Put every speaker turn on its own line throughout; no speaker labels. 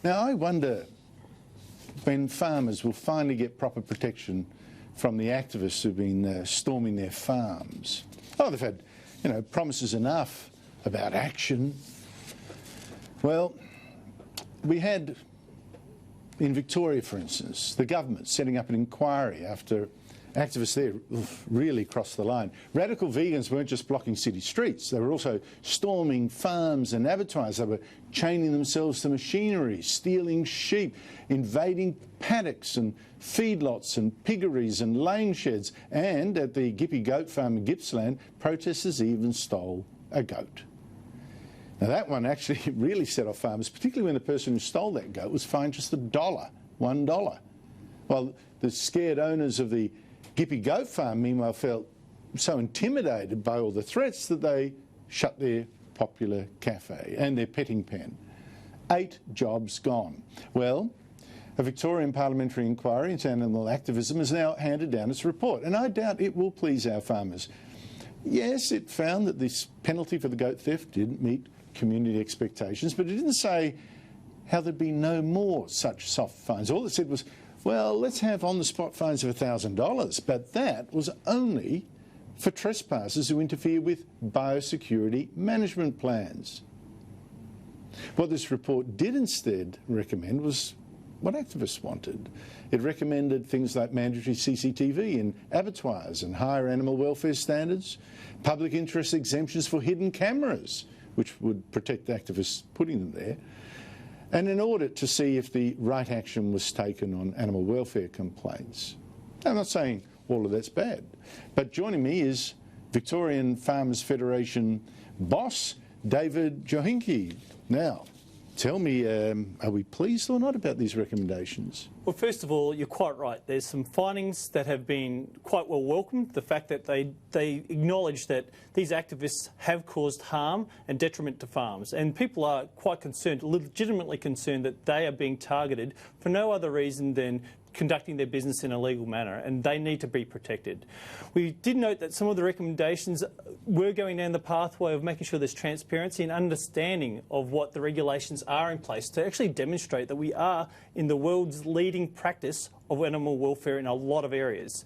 Now, I wonder when farmers will finally get proper protection from the activists who've been storming their farms. Oh, they've had, promises enough about action. Well, we had, in Victoria, for instance, the government setting up an inquiry after activists there really crossed the line. Radical vegans weren't just blocking city streets, they were also storming farms and abattoirs. They were chaining themselves to machinery, stealing sheep, invading paddocks and feedlots and piggeries and laying sheds. And at the Gippy goat farm in Gippsland, protesters even stole a goat. Now that one actually really set off farmers, particularly when the person who stole that goat was fined just $1. While the scared owners of the Gippy goat farm, meanwhile, felt so intimidated by all the threats that they shut their popular cafe and their petting pen. 8 jobs gone. Well, a Victorian parliamentary inquiry into animal activism has now handed down its report, and I doubt it will please our farmers. Yes, it found that this penalty for the goat theft didn't meet community expectations, but it didn't say how there'd be no more such soft fines. All it said was, well, let's have on-the-spot fines of $1,000, but that was only for trespassers who interfere with biosecurity management plans. What this report did instead recommend was what activists wanted. It recommended things like mandatory CCTV in abattoirs and higher animal welfare standards, public interest exemptions for hidden cameras, which would protect activists putting them there, and an audit to see if the right action was taken on animal welfare complaints. I'm not saying all of that's bad, but joining me is Victorian Farmers Federation boss, David Jochinke. Now, tell me, are we pleased or not about these recommendations?
Well, first of all, you're quite right. There's some findings that have been quite well welcomed. The fact that they acknowledge that these activists have caused harm and detriment to farms. And people are quite concerned, legitimately concerned, that they are being targeted for no other reason than conducting their business in a legal manner, and they need to be protected. We did note that some of the recommendations were going down the pathway of making sure there's transparency and understanding of what the regulations are in place to actually demonstrate that we are in the world's leading practice of animal welfare in a lot of areas.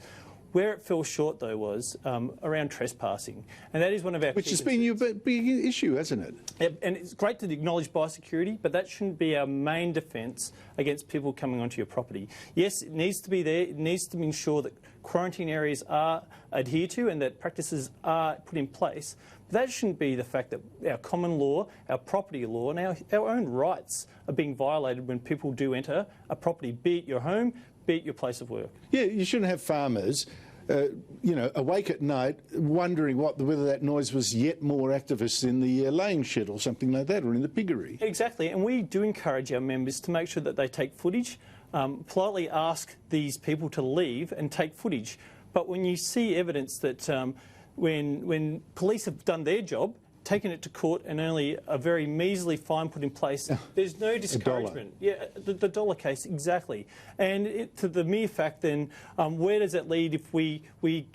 Where it fell short, though, was around trespassing, and that is one of our
which has been your big issue, hasn't it?
Yep, and it's great to acknowledge biosecurity, but that shouldn't be our main defence against people coming onto your property. Yes, it needs to be there. It needs to ensure that quarantine areas are adhered to and that practices are put in place. But that shouldn't be the fact that our common law, our property law, and our own rights are being violated when people do enter a property, be it your home, be it your place of work. Yeah,
you shouldn't have farmers awake at night wondering whether that noise was yet more activists in the laying shed or something like that, or in the piggery.
Exactly, and we do encourage our members to make sure that they take footage, politely ask these people to leave and take footage. But when you see evidence that when police have done their job, taken it to court and only a very measly fine put in place, there's no discouragement. Yeah, the dollar case, exactly. And to the mere fact then, where does that lead if we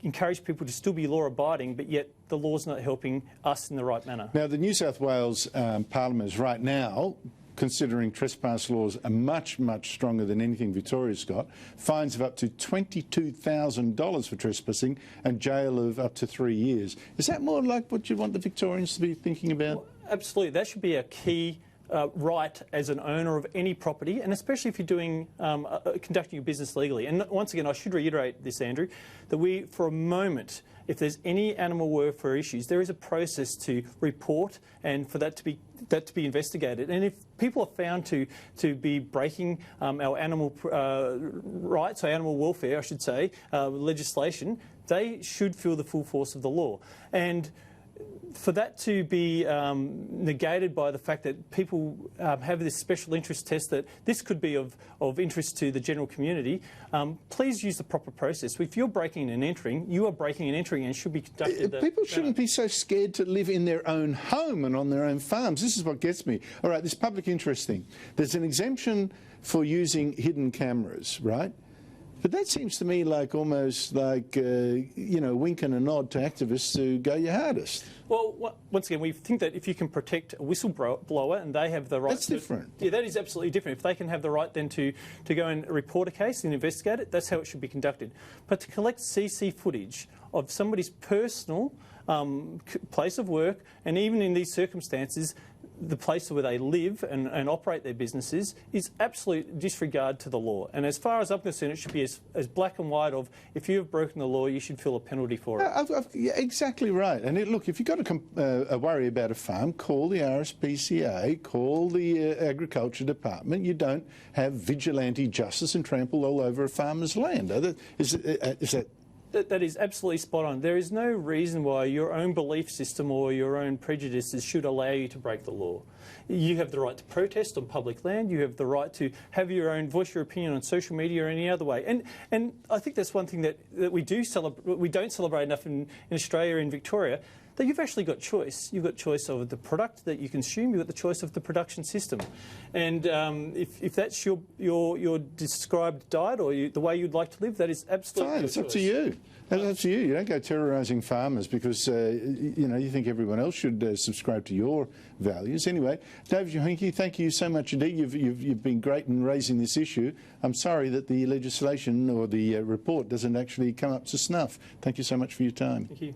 encourage people to still be law-abiding, but yet the law's not helping us in the right manner?
Now, the New South Wales Parliament is right now considering trespass laws are much, much stronger than anything Victoria's got. Fines of up to $22,000 for trespassing and jail of up to 3 years. Is that more like what you want the Victorians to be thinking about?
Well, absolutely. That should be a key right as an owner of any property, and especially if you're doing conducting your business legally. And once again, I should reiterate this, Andrew, that we, for a moment, if there's any animal welfare issues, there is a process to report and for that to be investigated. And if people are found to be breaking our animal rights, or animal welfare, I should say, legislation, they should feel the full force of the law. And for that to be negated by the fact that people have this special interest test that this could be of interest to the general community, please use the proper process. If you're breaking and entering, you are breaking and entering and should be conducted.
People shouldn't be so scared to live in their own home and on their own farms. This is what gets me. All right, this public interest thing. There's an exemption for using hidden cameras, right? But that seems to me like almost like, you know, wink and a nod to activists to go your hardest.
Well, once again, we think that if you can protect a whistleblower and they have the right...
That's different.
Yeah, that is absolutely different. If they can have the right then to go and report a case and investigate it, that's how it should be conducted. But to collect CC footage of somebody's personal place of work, and even in these circumstances, the place where they live and operate their businesses, is absolute disregard to the law. And as far as I'm concerned, it should be as black and white of, if you have broken the law, you should feel a penalty for it.
Yeah, exactly right. And look, if you've got a worry about a farm, call the RSPCA, call the Agriculture Department. You don't have vigilante justice and trample all over a farmer's land. Is that...
That is absolutely spot on. There is no reason why your own belief system or your own prejudices should allow you to break the law. You have the right to protest on public land. You have the right to have your own voice, your opinion on social media or any other way. And I think that's one thing that we don't celebrate enough in Australia and Victoria, that you've actually got choice. You've got choice of the product that you consume. You've got the choice of the production system. And if that's your described diet or the way you'd like to live, that is absolutely
fine. It's up to you. That's up to you. You don't go terrorising farmers because you know, you think everyone else should subscribe to your values. Anyway, David Jochinke, thank you so much indeed. You've been great in raising this issue. I'm sorry that the legislation or the report doesn't actually come up to snuff. Thank you so much for your time.
Thank you.